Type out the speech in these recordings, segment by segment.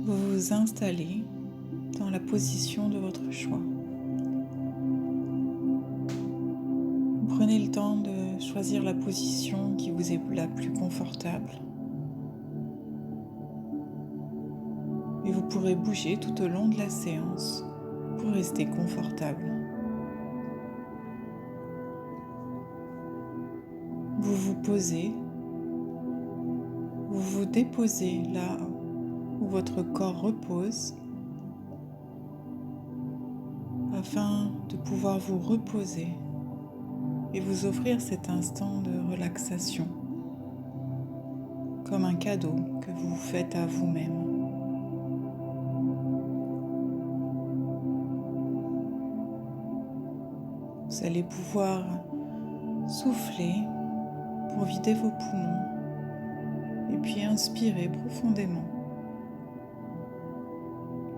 Vous vous installez dans la position de votre choix. Prenez le temps de choisir la position qui vous est la plus confortable. Et vous pourrez bouger tout au long de la séance pour rester confortable. Vous vous posez, vous vous déposez là où votre corps repose afin de pouvoir vous reposer et vous offrir cet instant de relaxation comme un cadeau que vous faites à vous-même. Vous allez pouvoir souffler pour vider vos poumons et puis inspirer profondément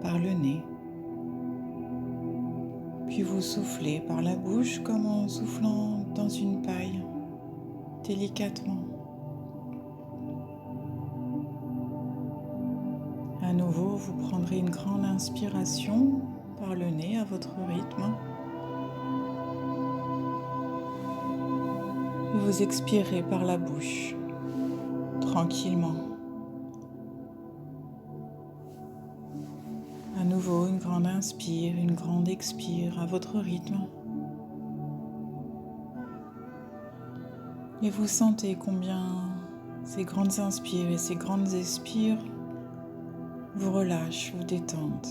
par le nez. Puis vous soufflez par la bouche comme en soufflant dans une paille, délicatement. À nouveau, vous prendrez une grande inspiration par le nez à votre rythme. Et vous expirez par la bouche, tranquillement. À nouveau, une grande inspire, une grande expire à votre rythme. Et vous sentez combien ces grandes inspires et ces grandes expires vous relâchent, vous détendent.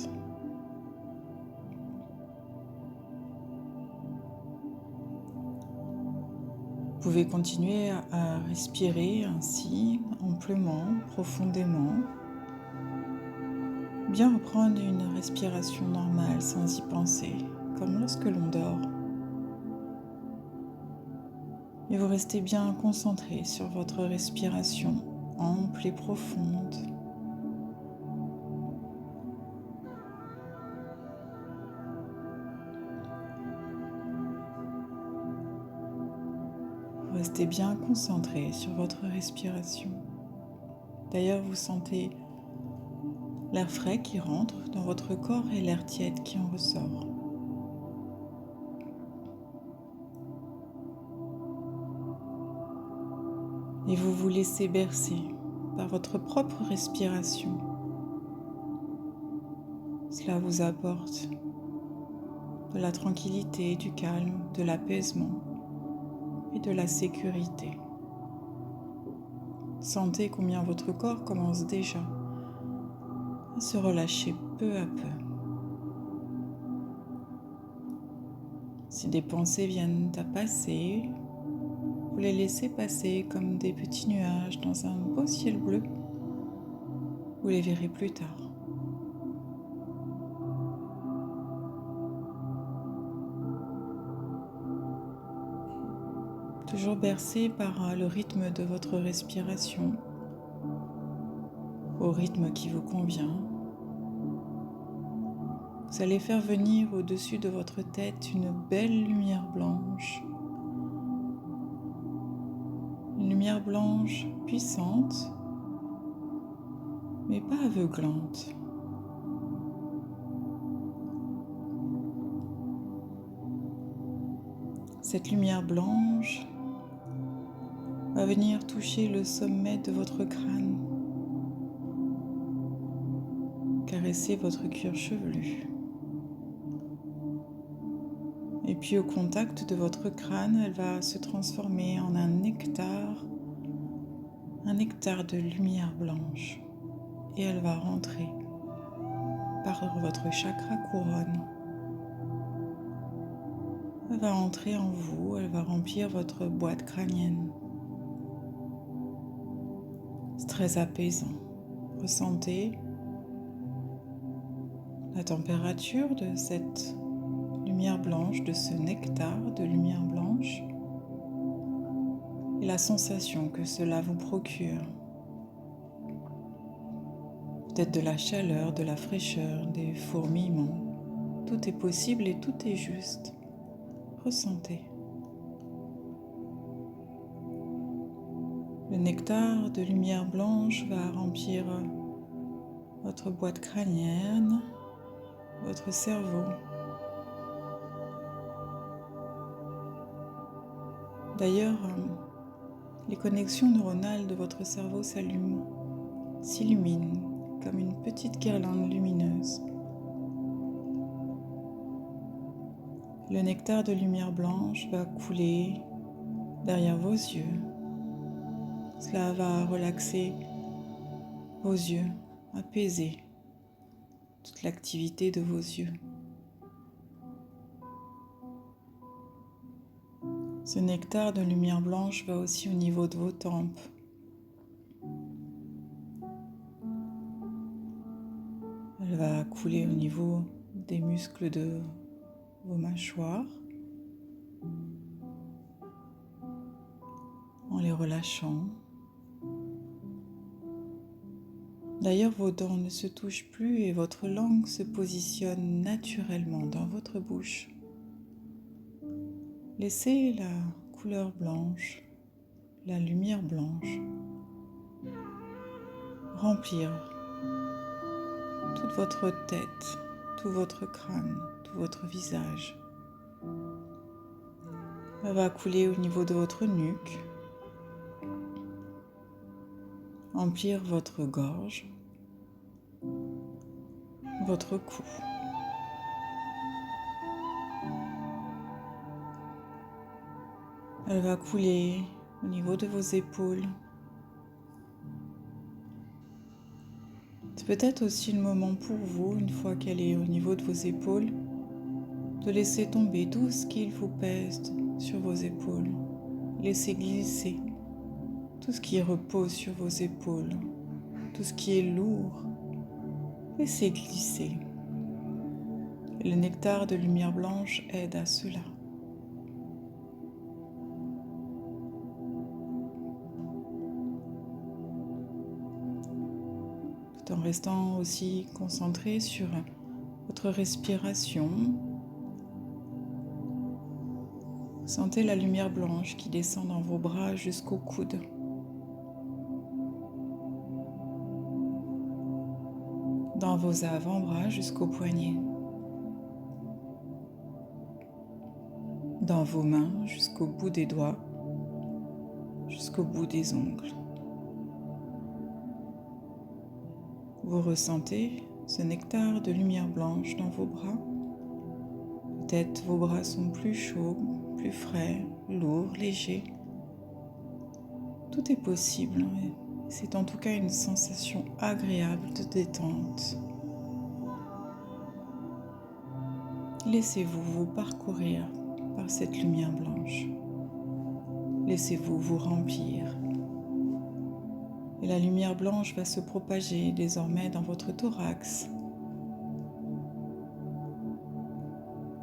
Vous pouvez continuer à respirer ainsi, amplement, profondément. Bien reprendre une respiration normale sans y penser, comme lorsque l'on dort. Et vous restez bien concentré sur votre respiration ample et profonde. Vous restez bien concentré sur votre respiration. D'ailleurs, vous sentez l'air frais qui rentre dans votre corps et l'air tiède qui en ressort. Et vous vous laissez bercer par votre propre respiration. Cela vous apporte de la tranquillité, du calme, de l'apaisement et de la sécurité. Sentez combien votre corps commence déjà à se relâcher peu à peu. Si des pensées viennent à passer, vous les laissez passer comme des petits nuages dans un beau ciel bleu. Vous les verrez plus tard. Toujours bercé par le rythme de votre respiration, au rythme qui vous convient. Vous allez faire venir au-dessus de votre tête une belle lumière blanche. Une lumière blanche puissante, mais pas aveuglante. Cette lumière blanche va venir toucher le sommet de votre crâne, caresser votre cuir chevelu. Et puis au contact de votre crâne, elle va se transformer en un nectar de lumière blanche. Et elle va rentrer par votre chakra couronne. Elle va entrer en vous, elle va remplir votre boîte crânienne. C'est très apaisant. Ressentez la température de cette lumière blanche, de ce nectar de lumière blanche et la sensation que cela vous procure. peut-être de la chaleur, de la fraîcheur, des fourmillements. Tout est possible et tout est juste. Ressentez. Le nectar de lumière blanche va remplir votre boîte crânienne, votre cerveau. D'ailleurs, les connexions neuronales de votre cerveau s'illuminent comme une petite guirlande lumineuse. Le nectar de lumière blanche va couler derrière vos yeux. Cela va relaxer vos yeux, apaiser toute l'activité de vos yeux. Ce nectar de lumière blanche va aussi au niveau de vos tempes. Elle va couler au niveau des muscles de vos mâchoires en les relâchant. D'ailleurs, vos dents ne se touchent plus et votre langue se positionne naturellement dans votre bouche. Laissez la couleur blanche, la lumière blanche, remplir toute votre tête, tout votre crâne, tout votre visage. Elle va couler au niveau de votre nuque, remplir votre gorge, votre cou. Elle va couler au niveau de vos épaules. C'est peut-être aussi le moment pour vous, une fois qu'elle est au niveau de vos épaules, de laisser tomber tout ce qu'il vous pèse sur vos épaules. Laissez glisser tout ce qui repose sur vos épaules, tout ce qui est lourd. Laissez glisser. Et le nectar de lumière blanche aide à cela. Tout en restant aussi concentré sur votre respiration. Sentez la lumière blanche qui descend dans vos bras jusqu'au coude. Dans vos avant-bras jusqu'aux poignets. Dans vos mains jusqu'au bout des doigts, jusqu'au bout des ongles. Vous ressentez ce nectar de lumière blanche dans vos bras. Peut-être vos bras sont plus chauds, plus frais, lourds, légers. Tout est possible. C'est en tout cas une sensation agréable de détente. Laissez-vous vous parcourir par cette lumière blanche. Laissez-vous vous remplir. Et la lumière blanche va se propager désormais dans votre thorax.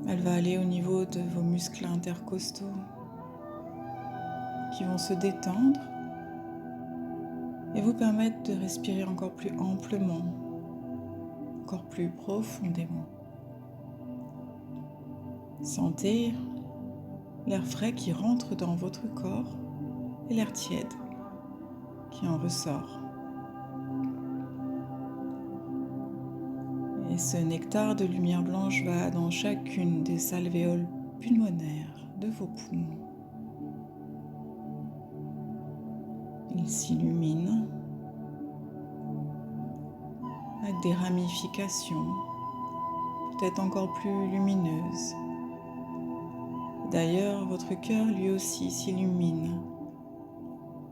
Elle va aller au niveau de vos muscles intercostaux qui vont se détendre et vous permettre de respirer encore plus amplement, encore plus profondément. Sentez l'air frais qui rentre dans votre corps et l'air tiède qui en ressort. Et ce nectar de lumière blanche va dans chacune des alvéoles pulmonaires de vos poumons. Il s'illumine avec des ramifications, peut-être encore plus lumineuses. D'ailleurs, votre cœur lui aussi s'illumine.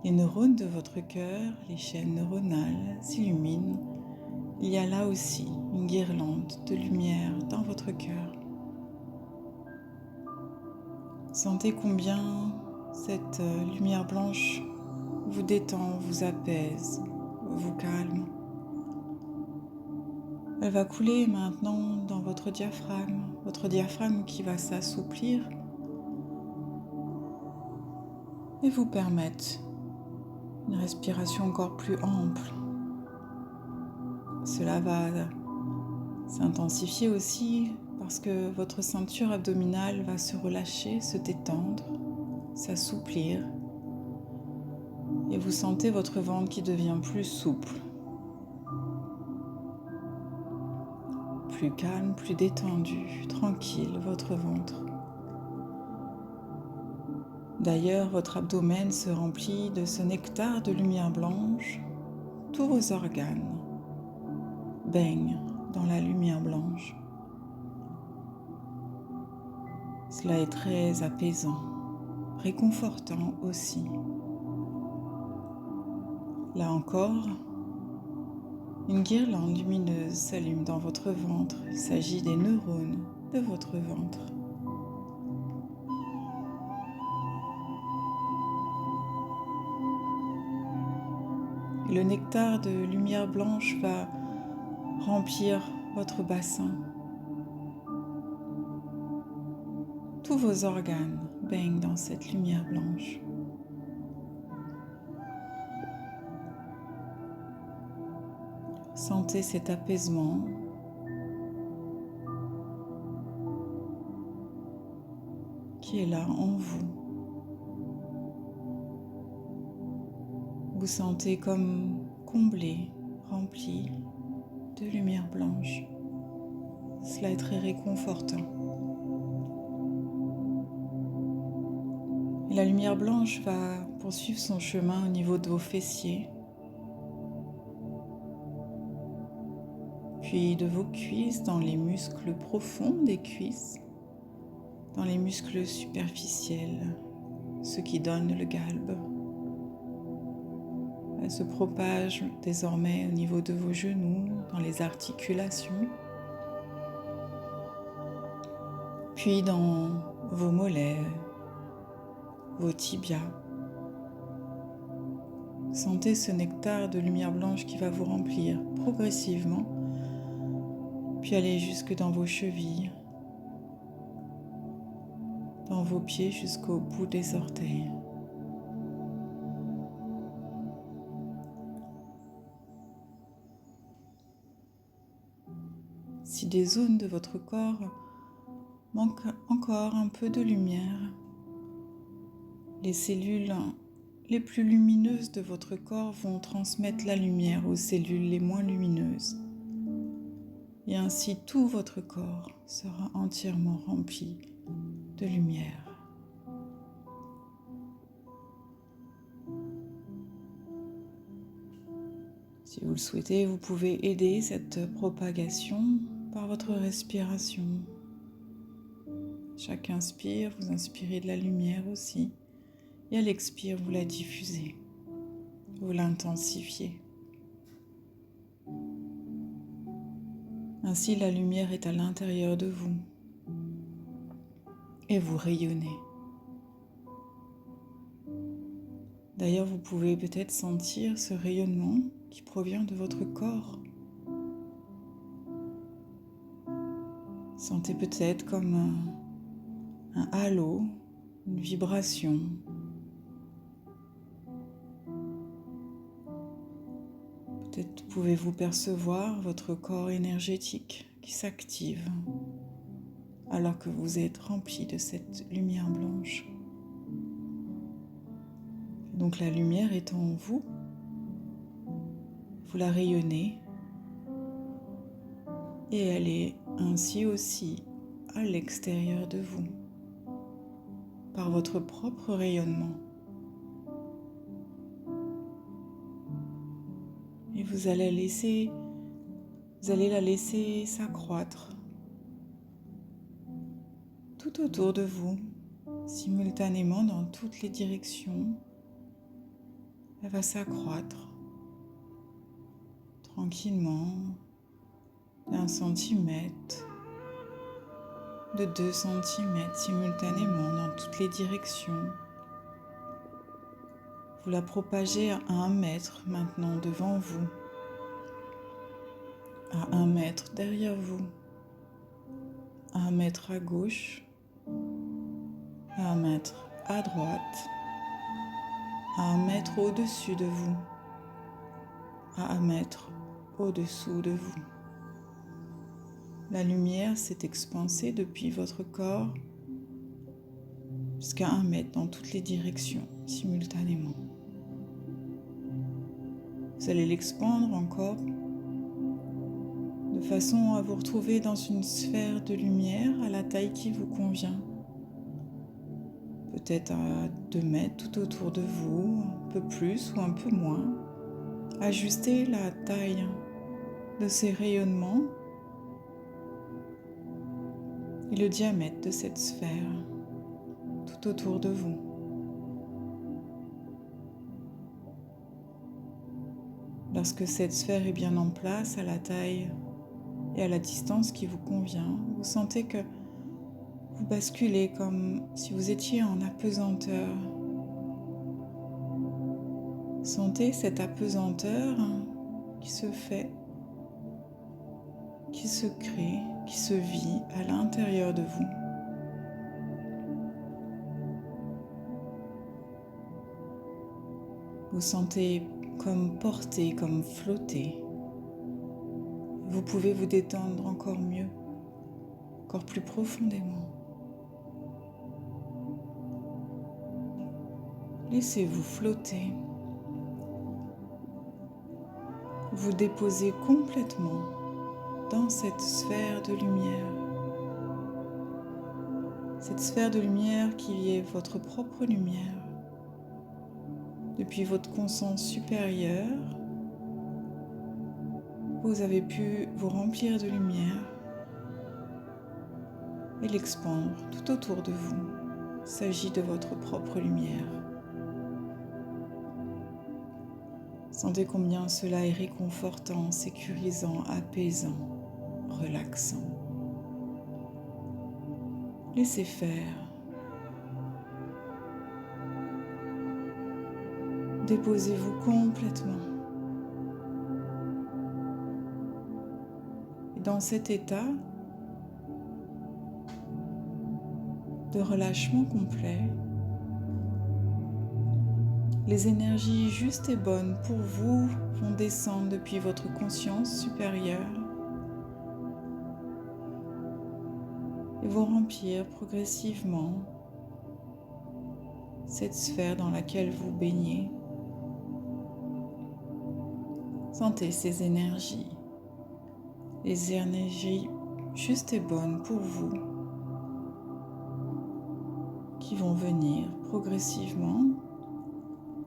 Les neurones de votre cœur, les chaînes neuronales s'illuminent. Il y a là aussi une guirlande de lumière dans votre cœur. Sentez combien cette lumière blanche vous détend, vous apaise, vous calme. Elle va couler maintenant dans votre diaphragme qui va s'assouplir et vous permettre une respiration encore plus ample, Cela va s'intensifier aussi parce que votre ceinture abdominale va se relâcher, se détendre, s'assouplir. Et vous sentez votre ventre qui devient plus souple, plus calme, plus détendu, tranquille, votre ventre. D'ailleurs, votre abdomen se remplit de ce nectar de lumière blanche. Tous vos organes baignent dans la lumière blanche. Cela est très apaisant, réconfortant aussi. Là encore, une guirlande lumineuse s'allume dans votre ventre. Il s'agit des neurones de votre ventre. Le nectar de lumière blanche va remplir votre bassin. Tous vos organes baignent dans cette lumière blanche. Sentez cet apaisement. Qui est là en vous. Vous sentez comme comblé, rempli de lumière blanche. Cela est très réconfortant. Et la lumière blanche va poursuivre son chemin au niveau de vos fessiers, puis de vos cuisses, dans les muscles profonds des cuisses, dans les muscles superficiels, ceux qui donnent le galbe. Elle se propage désormais au niveau de vos genoux, dans les articulations, puis dans vos mollets, vos tibias. Sentez ce nectar de lumière blanche qui va vous remplir progressivement, puis aller jusque dans vos chevilles, dans vos pieds jusqu'au bout des orteils. Si des zones de votre corps manquent encore un peu de lumière, les cellules les plus lumineuses de votre corps vont transmettre la lumière aux cellules les moins lumineuses. Et ainsi tout votre corps sera entièrement rempli de lumière. Si vous le souhaitez, vous pouvez aider cette propagation par votre respiration. Chaque inspire, vous inspirez de la lumière aussi. Et à l'expire, vous la diffusez, vous l'intensifiez. Ainsi, la lumière est à l'intérieur de vous et vous rayonnez. D'ailleurs, vous pouvez peut-être sentir ce rayonnement qui provient de votre corps. Sentez peut-être comme un halo, une vibration. Peut-être pouvez-vous percevoir votre corps énergétique qui s'active alors que vous êtes rempli de cette lumière blanche. Donc la lumière est en vous, vous la rayonnez et elle est ainsi aussi à l'extérieur de vous, par votre propre rayonnement. Et vous allez la laisser s'accroître tout autour de vous, simultanément dans toutes les directions. Elle va s'accroître tranquillement d'1 centimètre, de 2 centimètres simultanément dans toutes les directions. Vous la propagez à 1 mètre maintenant devant vous, à 1 mètre derrière vous, à 1 mètre à gauche, à 1 mètre à droite, à 1 mètre au-dessus de vous, à 1 mètre au-dessous de vous. La lumière s'est expansée depuis votre corps jusqu'à 1 mètre dans toutes les directions simultanément. Vous allez l'expandre encore de façon à vous retrouver dans une sphère de lumière à la taille qui vous convient. Peut-être à 2 mètres tout autour de vous, un peu plus ou un peu moins. Ajustez la taille de ces rayonnements et le diamètre de cette sphère tout autour de vous. Lorsque cette sphère est bien en place, à la taille et à la distance qui vous convient, vous sentez que vous basculez comme si vous étiez en apesanteur. Sentez cette apesanteur qui se fait, qui se crée, qui se vit à l'intérieur de vous. Vous sentez comme porté, comme flotter. Vous pouvez vous détendre encore mieux, encore plus profondément. Laissez-vous flotter. Vous déposez complètement dans cette sphère de lumière. Cette sphère de lumière qui est votre propre lumière. Depuis votre conscience supérieure, vous avez pu vous remplir de lumière et l'expandre tout autour de vous. Il s'agit de votre propre lumière. Sentez combien cela est réconfortant, sécurisant, apaisant, relaxant. Laissez faire. Déposez-vous complètement. Et dans cet état de relâchement complet, les énergies justes et bonnes pour vous vont descendre depuis votre conscience supérieure et vont remplir progressivement cette sphère dans laquelle vous baignez. Sentez ces énergies, les énergies justes et bonnes pour vous, qui vont venir progressivement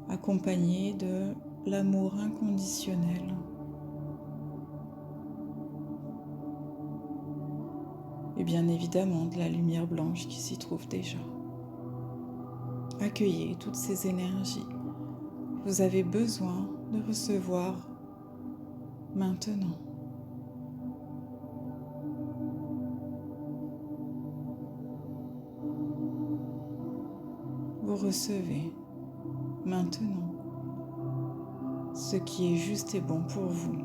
accompagnées de l'amour inconditionnel. Et bien évidemment de la lumière blanche qui s'y trouve déjà. Accueillez toutes ces énergies que vous avez besoin de recevoir maintenant. Vous recevez maintenant ce qui est juste et bon pour vous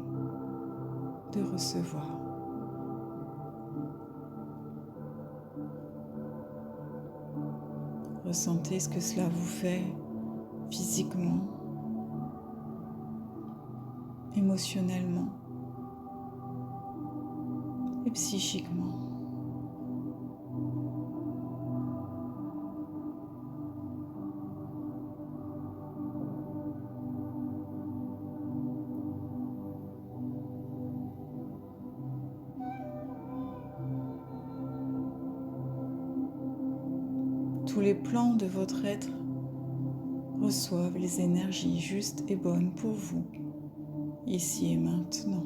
de recevoir. Ressentez ce que cela vous fait physiquement, émotionnellement et psychiquement. Tous les plans de votre être reçoivent les énergies justes et bonnes pour vous, ici et maintenant.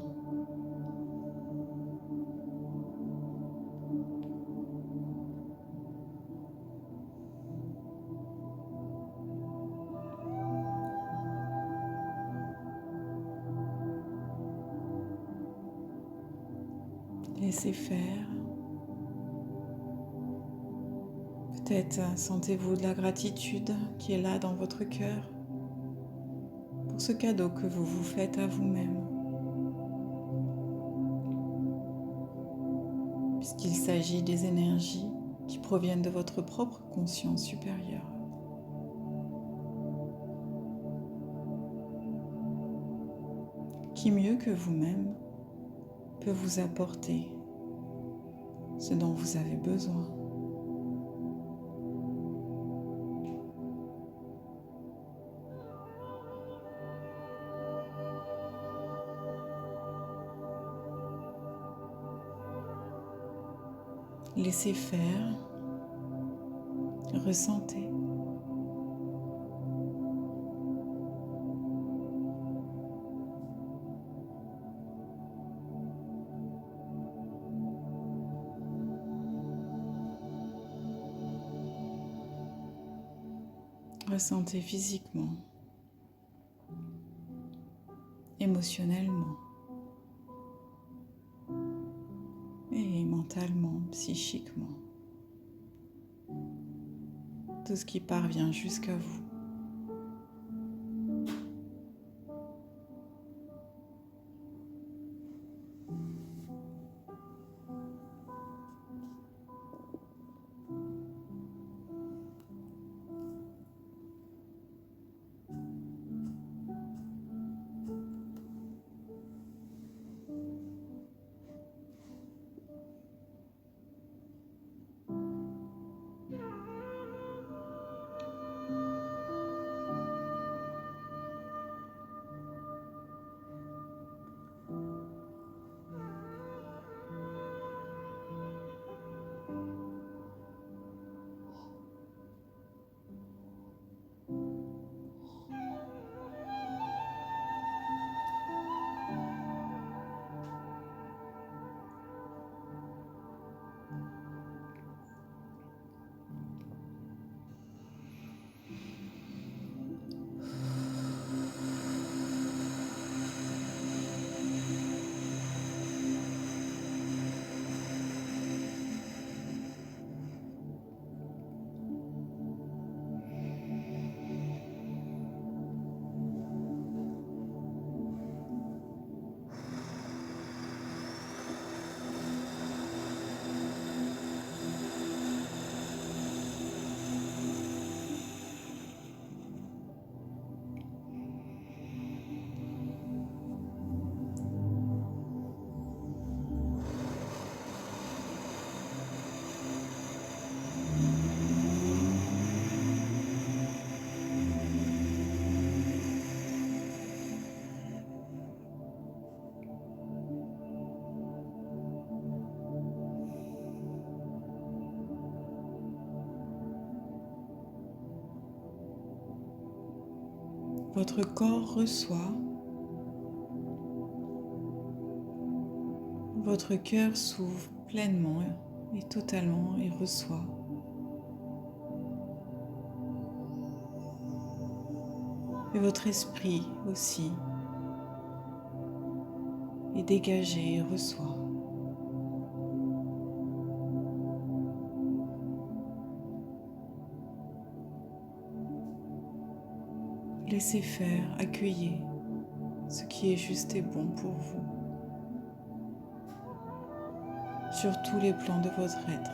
Laissez faire. Peut-être sentez-vous de la gratitude qui est là dans votre cœur pour ce cadeau que vous vous faites à vous-même. Puisqu'il s'agit des énergies qui proviennent de votre propre conscience supérieure. qui mieux que vous-même peut vous apporter ce dont vous avez besoin. Laissez faire, ressentez. Ressentez physiquement, émotionnellement et mentalement, psychiquement. Tout ce qui parvient jusqu'à vous. Votre corps reçoit, votre cœur s'ouvre pleinement et totalement et reçoit. Et votre esprit aussi est dégagé et reçoit. Laissez faire, accueillez ce qui est juste et bon pour vous, sur tous les plans de votre être.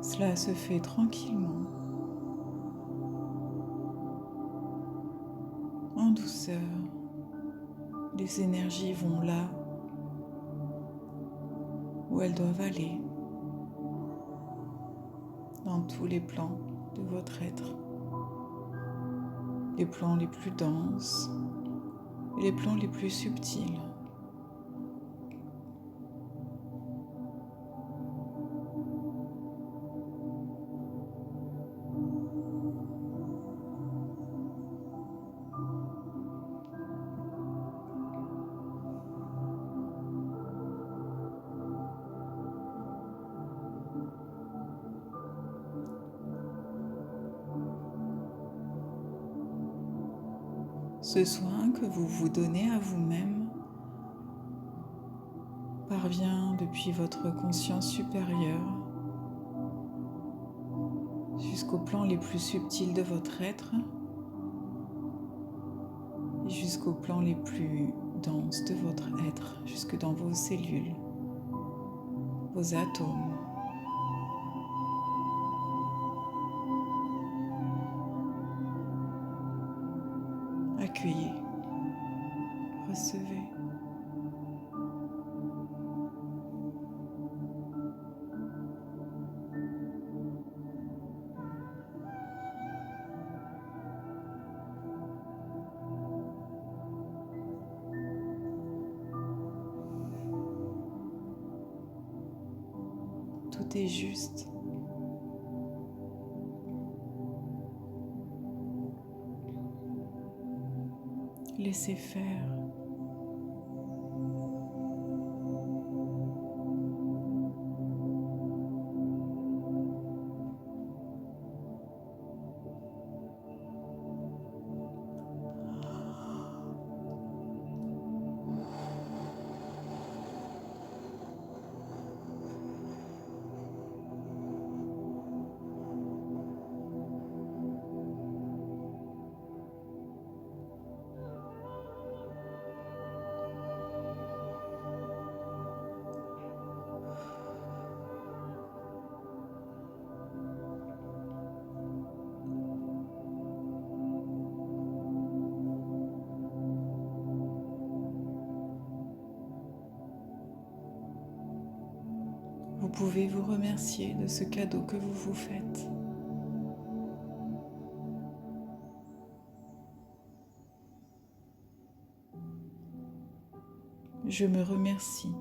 Cela se fait tranquillement, en douceur. Les énergies vont là où elles doivent aller, dans tous les plans de votre être. Les plans les plus denses et les plans les plus subtils. Ce soin que vous vous donnez à vous-même parvient depuis votre conscience supérieure jusqu'aux plans les plus subtils de votre être et jusqu'aux plans les plus denses de votre être, jusque dans vos cellules, vos atomes. Accueillez, recevez. Tout est juste. Laissez faire. Vous pouvez vous remercier de ce cadeau que vous vous faites. Je me remercie.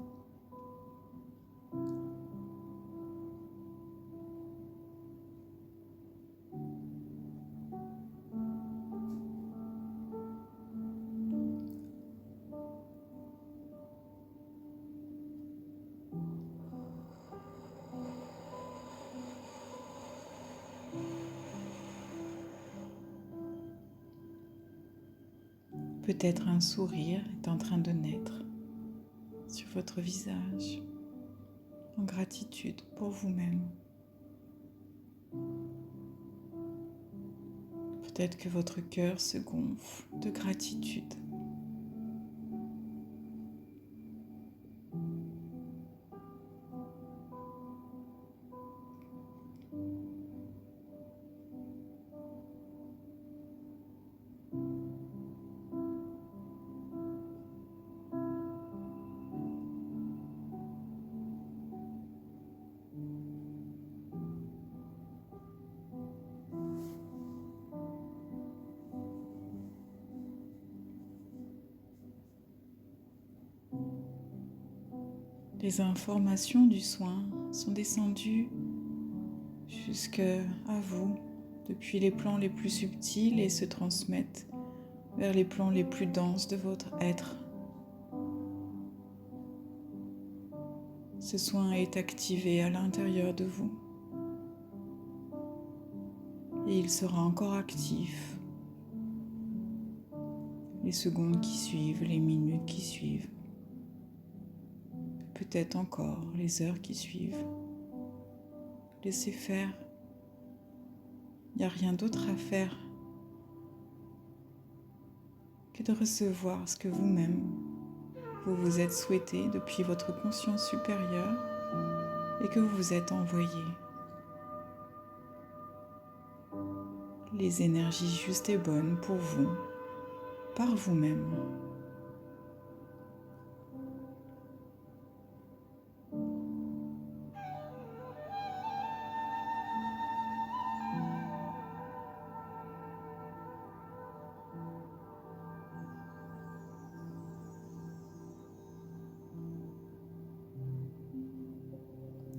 Peut-être un sourire est en train de naître sur votre visage, en gratitude pour vous-même. Peut-être que votre cœur se gonfle de gratitude. Les informations du soin sont descendues jusqu'à vous depuis les plans les plus subtils et se transmettent vers les plans les plus denses de votre être. Ce soin est activé à l'intérieur de vous et il sera encore actif les secondes qui suivent, les minutes qui suivent, peut-être encore les heures qui suivent. Laissez faire. Il n'y a rien d'autre à faire que de recevoir ce que vous-même, vous vous êtes souhaité depuis votre conscience supérieure et que vous vous êtes envoyé. Les énergies justes et bonnes pour vous, par vous-même.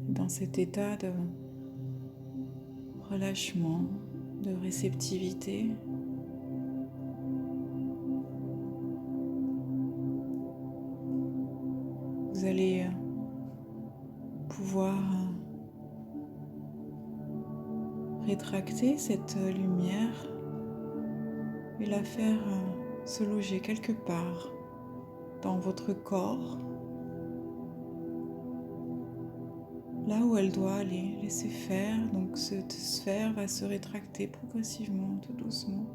Dans cet état de relâchement, de réceptivité, vous allez pouvoir rétracter cette lumière et la faire se loger quelque part dans votre corps, là où elle doit aller. Laissez faire, donc cette sphère va se rétracter progressivement, tout doucement.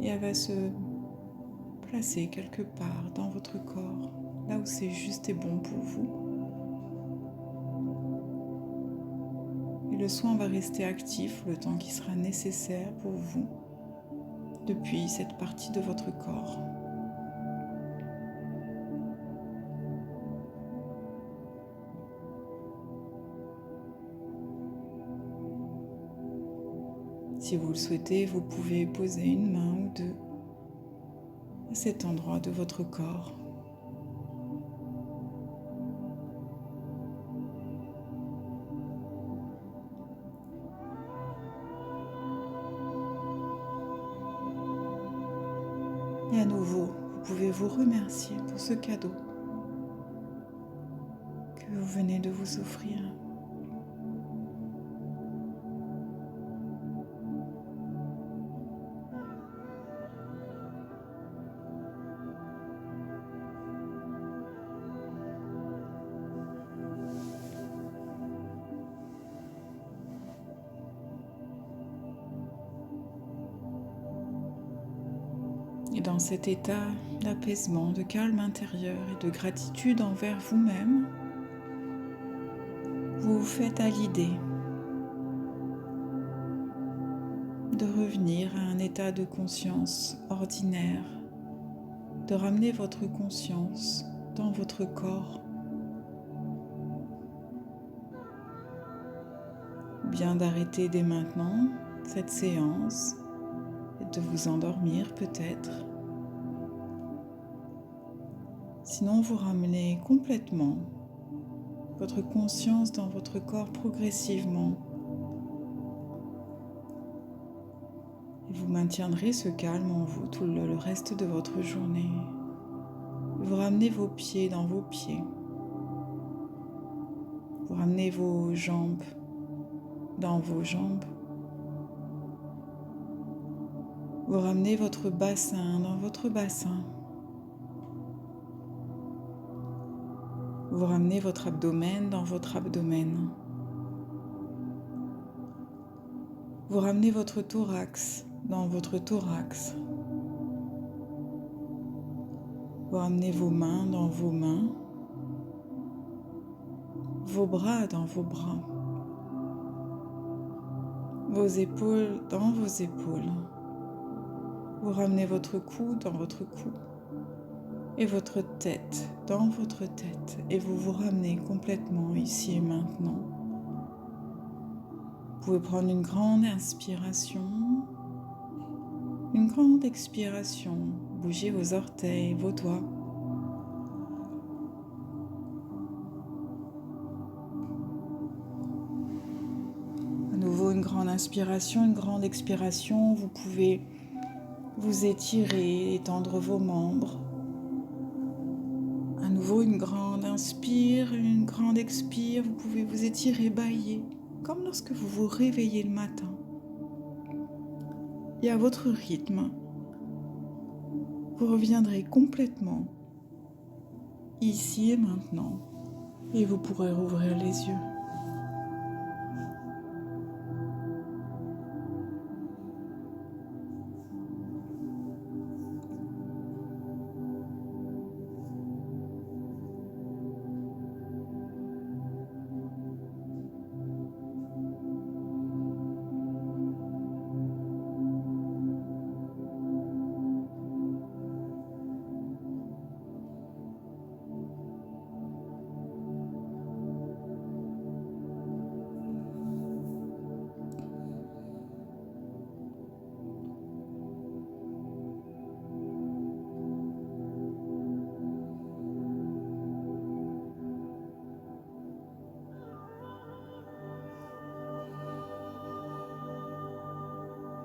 Et elle va se placer quelque part dans votre corps, là où c'est juste et bon pour vous. Et le soin va rester actif le temps qui sera nécessaire pour vous depuis cette partie de votre corps. Si vous le souhaitez, vous pouvez poser une main ou deux à cet endroit de votre corps. Et à nouveau, vous pouvez vous remercier pour ce cadeau que vous venez de vous offrir. Et dans cet état d'apaisement, de calme intérieur et de gratitude envers vous-même, vous vous faites à l'idée de revenir à un état de conscience ordinaire, de ramener votre conscience dans votre corps, ou bien d'arrêter dès maintenant cette séance et de vous endormir peut-être. Sinon, vous ramenez complètement votre conscience dans votre corps progressivement. Et vous maintiendrez ce calme en vous tout le reste de votre journée. Vous ramenez vos pieds dans vos pieds. Vous ramenez vos jambes dans vos jambes. Vous ramenez votre bassin dans votre bassin. Vous ramenez votre abdomen dans votre abdomen. Vous ramenez votre thorax dans votre thorax. Vous ramenez vos mains dans vos mains. Vos bras dans vos bras. Vos épaules dans vos épaules. Vous ramenez votre cou dans votre cou. Et votre tête dans votre tête. Et vous vous ramenez complètement ici et maintenant. Vous pouvez prendre une grande inspiration, une grande expiration. Bougez vos orteils, vos doigts. À nouveau, une grande inspiration, une grande expiration. Vous pouvez vous étirer, étendre vos membres. À nouveau, une grande inspire, une grande expire. Vous pouvez vous étirer, bâiller, comme lorsque vous vous réveillez le matin. Et à votre rythme, vous reviendrez complètement ici et maintenant. Et vous pourrez rouvrir les yeux.